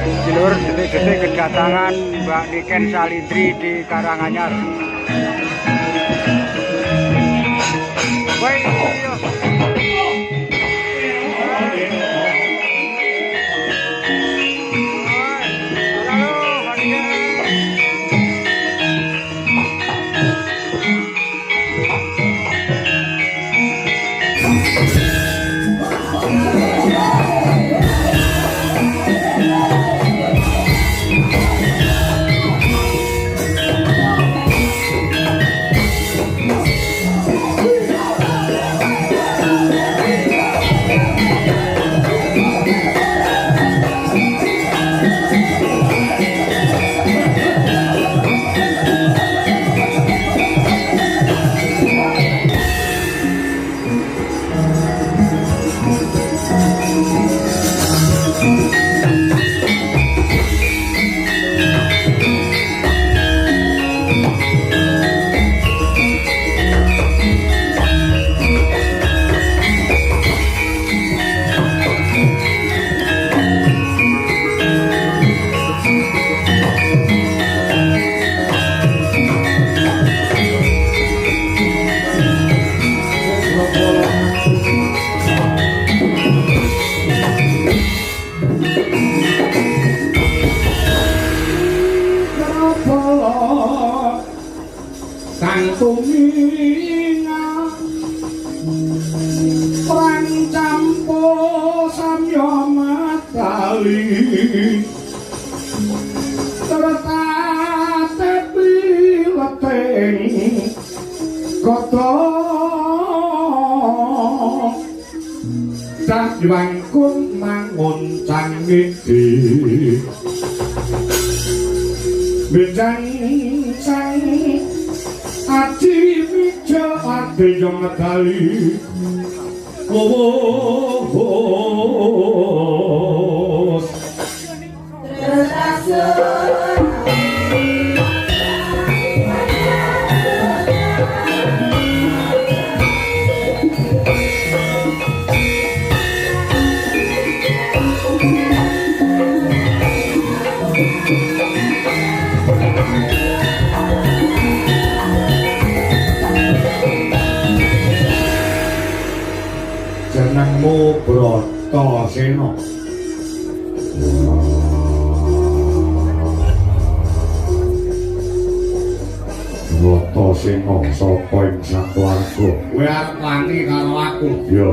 Dulur detik-detik kedatangan Mbak Niken Salindri di Karanganyar. Baik, Wangkun mangun cangiti Bejang sang aji mijo ade yang ngedali jenengmu Bratasena. Bratasena sapa ing sakwarga? Kowe arep wani karo aku? Iya.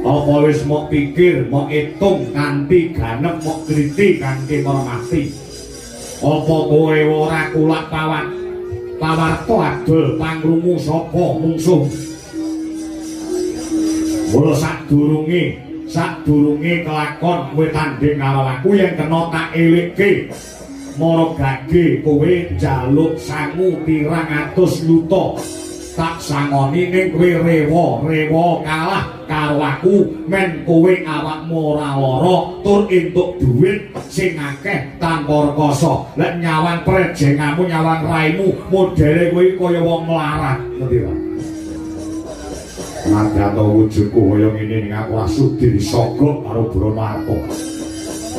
Apa wis mok pikir, mok itung kanthi ganek, mok kriti kanthi mati? Apa kowe ora kulak pawarta adol pangrungu sapa mungsuh? Mula sadurunge kelakon kowe tanding karo aku yang kena tak elikke. Mara gage kowe njaluk sangu 300 yuta. Tak sangoni ning kowe rewa kalah karo aku men kowe awakmu ora lara tur entuk dhuwit sing akeh tanpa rekoso. Lek nyawang prejengamu nyawang raimu modele kowe kaya wong melarat. Ngerti ta? Nadyato wujudku kaya ngene ning aku ora sudi disogok karo Bromarta.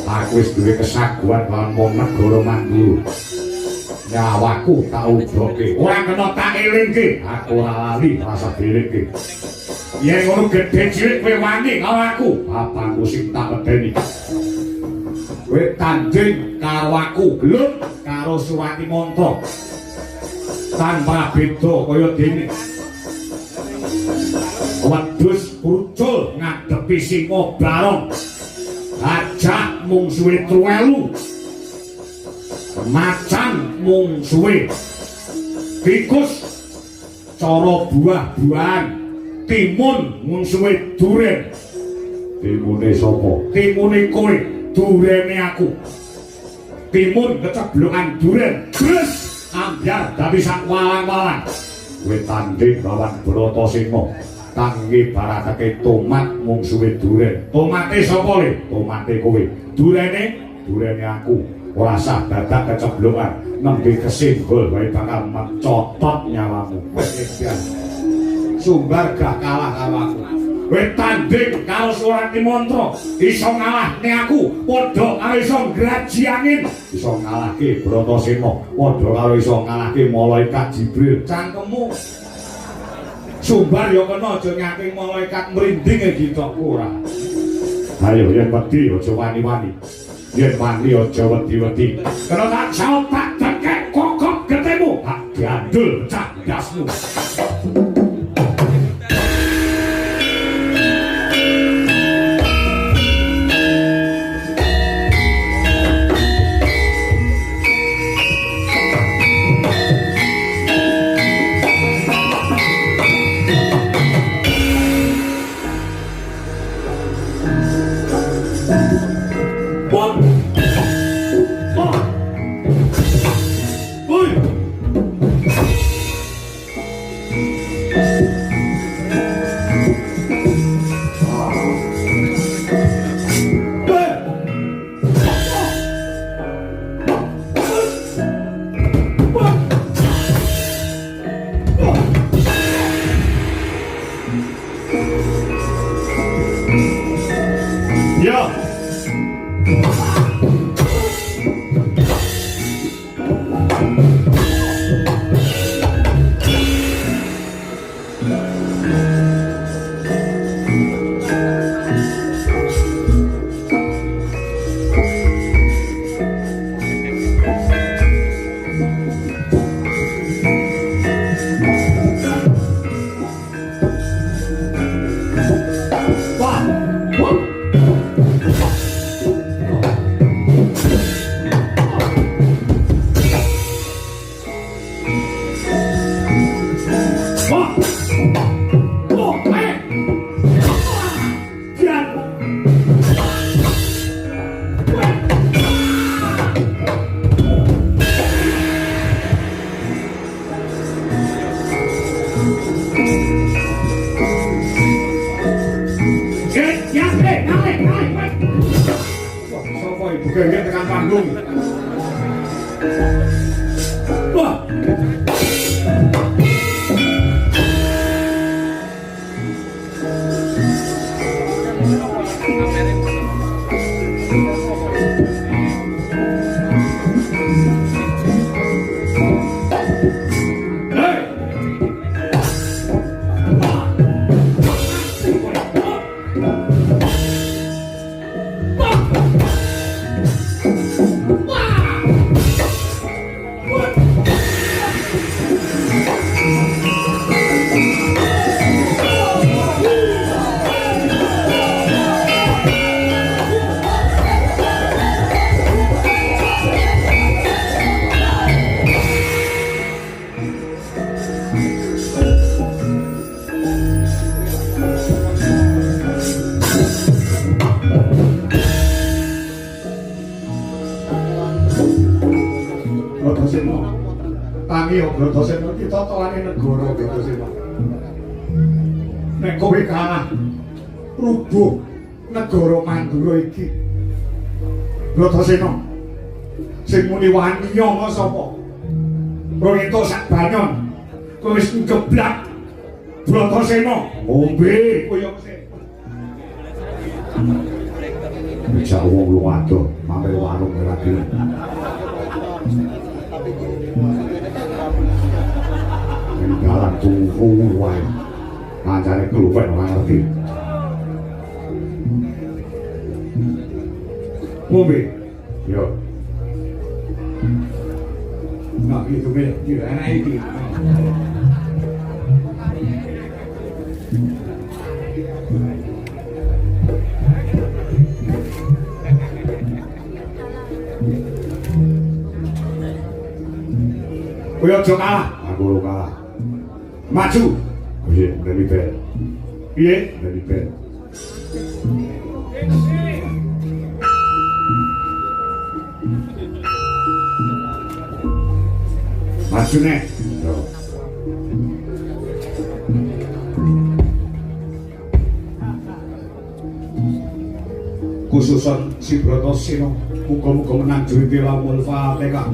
Aku wis duwe kesaguhan karo negara Mandura. Nyawaku tak udoke. Ora kena tak elingke. Aku ora lali rasa elingke. Yen ngono gedhe cilik kowe wani karo aku, bapakku sing tak medeni. Kowe tanding karo aku, gelut karo Surati Mantra. Tanpa beda kaya dene. Wedhus pucul ngadepi singa barong. Gajah mung suwe truwelu. Macan mung suwe. Tikus cara buah-buahan. Timun mung suwe duren. Timune sapa? Timune kowe, durene aku. Timun keceblokan duren. Terus ambyar dadi sak walang-walang. Kowe tanding lawan Bratasena. Kangge baratake tomat mung suwe duren. Tomate sapa le? Tomate kowe. Durene aku. Ora sah dadak keceblokan. Nembe kesenggol wae bakal mencotot nyawamu. Wis edan. Sumbar gak kalah karo aku. kowe tanding karo Surati Mantra iso ngalahne aku padha karo iso ngraji angin iso ngalahke Bratasena padha karo iso ngalahke malaikat Jibril cangkemmu sumbar ya kena aja nyaking malaikat merinding gitu ora ayo yen wedi aja wani-wani yen wani aja wedi-wedi kena tak jauh tak tekek kokok getemu tak diandul cerdasmu Bratasena iki totoane negara Bratasena. Nek kowe kalah rubuh negara Mandura iki. Bratasena sing muni wani nyanga sapa? Royito sak banyon. Kowe wis ngeblak Bratasena ngombe kaya sik. Bisa wong luwado mampir warung ora gelem. Dalam tunggu wae ancane keluwen ora ngerti ngombe yo nggak gitu beda enak iki kowe aja kalah aku ora kalah maju piye dari bel piye dari bel maju nek khususan si Bratasena muga-muga menang jurite lamun Fatihah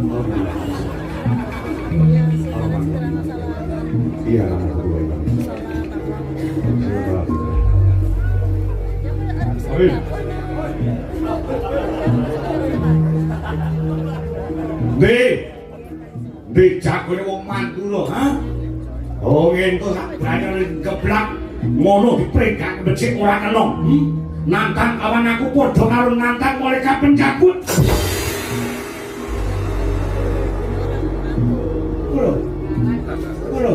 iya Wis. Di jagone wong mantu lho, ha? Oh, engko sak brane keblak ngono dipregak becik ora kena. Nantang kawan aku padha karo nantang malaikat pencabut. Lho. Lho.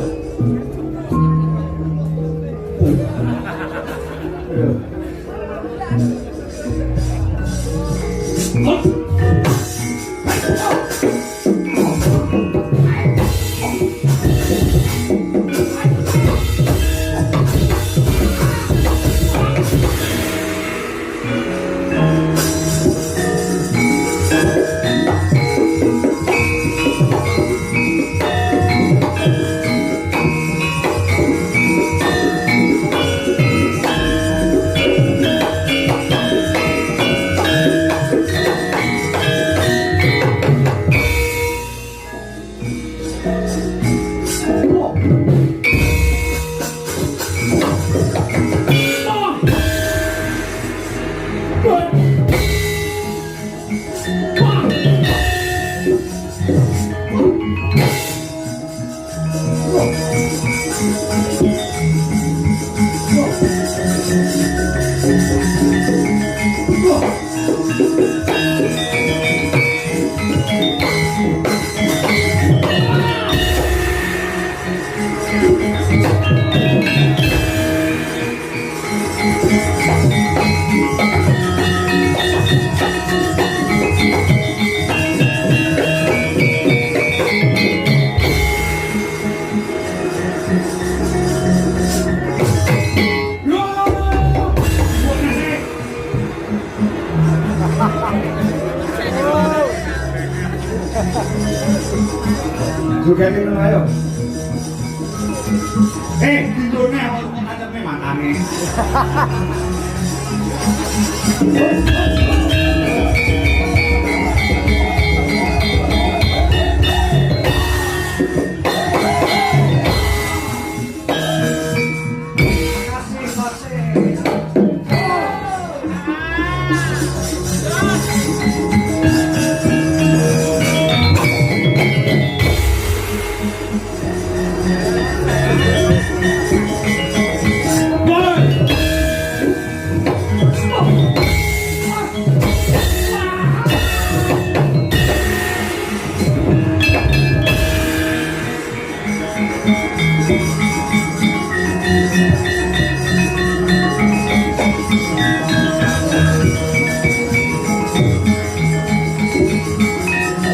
Juga ini ayo. Tidurnya aku ngadepnya matanya.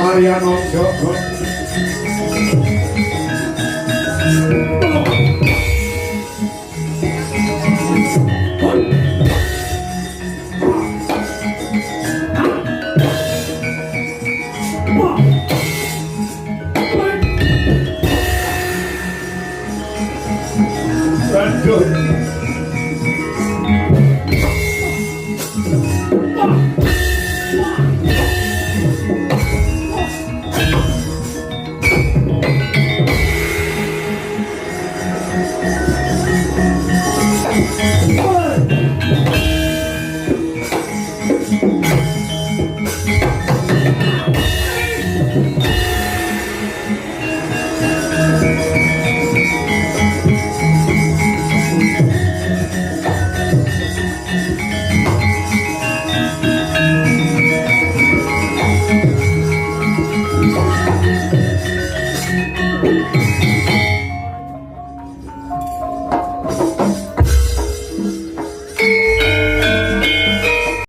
Mariano Joko